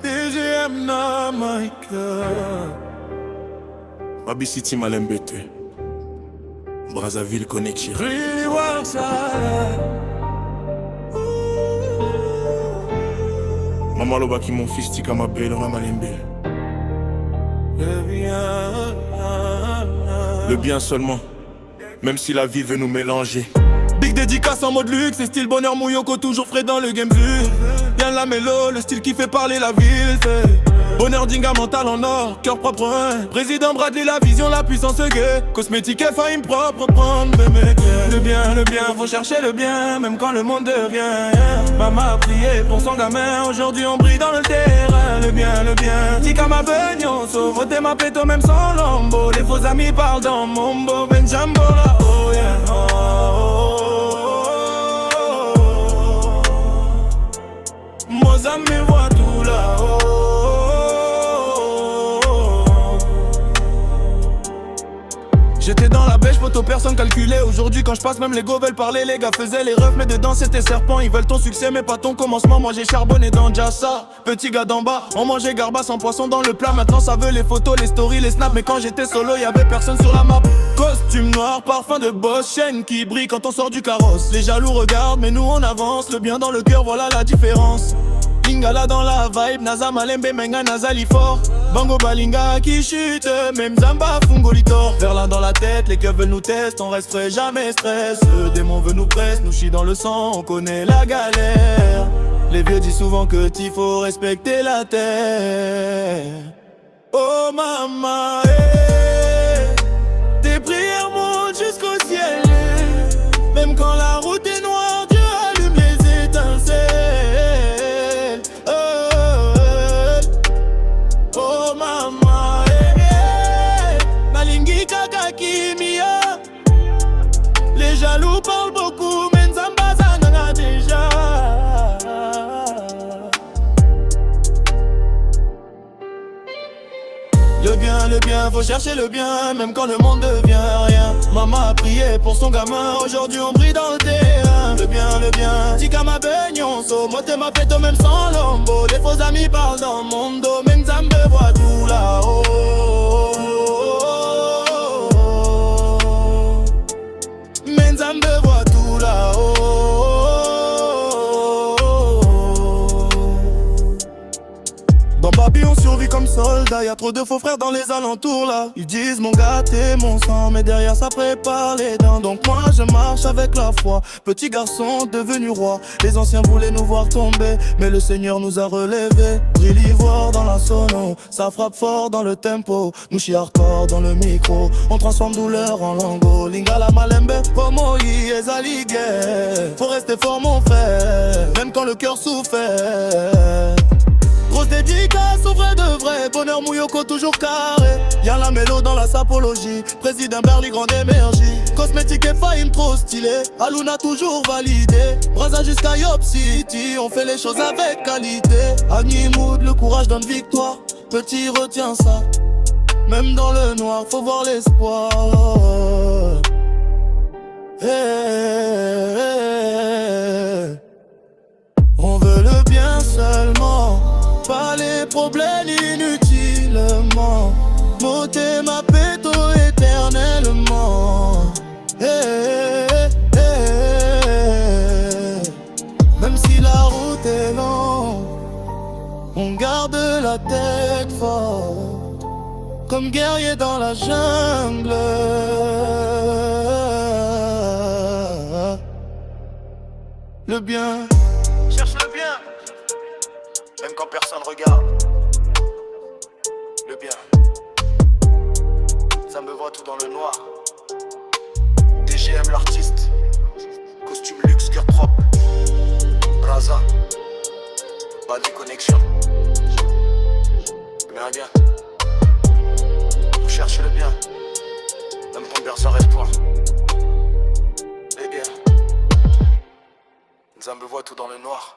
DGM na Maïka Baby City Malembete Brazzaville Connection Really works Maman Loba qui mon fils tika ma belle on Malembe. Le bien seulement, même si la vie veut nous mélanger. Big dédicace en mode luxe, et style bonheur mouilloko, toujours frais dans le game vu. Bien la mélo, le style qui fait parler la ville. Bonheur dinga mental en or, cœur propre hein. Président Bradley, la vision, la puissance gay. Cosmétique et fine propre, prendre bébé. Le bien, faut chercher le bien, même quand le monde devient. Maman a prié pour son gamin, aujourd'hui on brille dans le terrain. Le bien, tika ma beignon, sauve ma péto même sans lambeau. Les faux amis parlent dans mon beau Benjambo là, oh yeah, Moi amis voient tout là-haut. J'étais dans la bêche, poteau, personne calculait. Aujourd'hui quand je passe, même les go veulent parler. Les gars faisaient les refs, mais dedans c'était serpent. Ils veulent ton succès, mais pas ton commencement. Moi j'ai charbonné dans Jassa. Petit gars d'en bas, on mangeait garba sans poisson dans le plat. Maintenant ça veut les photos, les stories, les snaps. Mais quand j'étais solo, y'avait personne sur la map. Costume noir, parfum de boss, chaîne qui brille quand on sort du carrosse. Les jaloux regardent, mais nous on avance. Le bien dans le cœur, voilà la différence. Lingala dans la vibe, Naza Malembe, Menga, Nazali fort. Bango Balinga qui chute, même Zamba Fungolitor. Verlin dans la tête, les keufs veulent nous tester, on reste frais, jamais stress. Le démon veut nous presse, nous chie dans le sang, on connaît la galère. Les vieux disent souvent que t'il faut respecter la terre. Oh maman, tes prières montent jusqu'au ciel. Même quand la route est noire, Dieu allume les étincelles. Oh maman, Nalingi kaka kimia. Les jaloux parlent beaucoup, mais Nzamba zananga déjà. Le bien, faut chercher le bien, même quand le monde devient rien. Maman a prié pour son gamin, aujourd'hui on brille dans le terrain. Le bien, tika ma beignon, so mote ma péto même sans lambeau. Les faux amis parlent dans mon dos, même Zambe voit tout là-haut. Même Zambe voit tout là-haut. Dans Babi on survit comme soldat, y'a trop de faux frères dans les alentours là. Ils disent mon gars t'es mon sang, mais derrière ça prépare les dents. Donc moi je marche avec la foi, petit garçon devenu roi. Les anciens voulaient nous voir tomber, mais le Seigneur nous a relevés. Brille l'ivoire dans la sono, ça frappe fort dans le tempo. Nous chie hardcore dans le micro, on transforme douleur en lango. Lingala Malembe, Homo Ezali guerre. Faut rester fort mon frère, même quand le cœur souffert. Grosse dédicace au vrai de vrai, bonheur mouilloko toujours carré. Y'a la mélo dans la sapologie, président Berly grande énergie. Cosmétique et fine trop stylé, Aluna toujours validé. Brazza jusqu'à Yop City, on fait les choses avec qualité. Agni Mood, le courage donne victoire, petit retiens ça. Même dans le noir, faut voir l'espoir. On veut le bien seulement, pas les problèmes inutilement. Moter ma péto éternellement. Même si la route est longue, on garde la tête forte, comme guerrier dans la jungle. Le bien, cherche le bien, même quand personne regarde. Le bien, ça me voit tout dans le noir. DGM l'artiste, costume luxe, cœur propre. Brazza, Badi Connection. Le bien, on cherche le bien, même ton berceur espoir. Les bien, ça me voit tout dans le noir.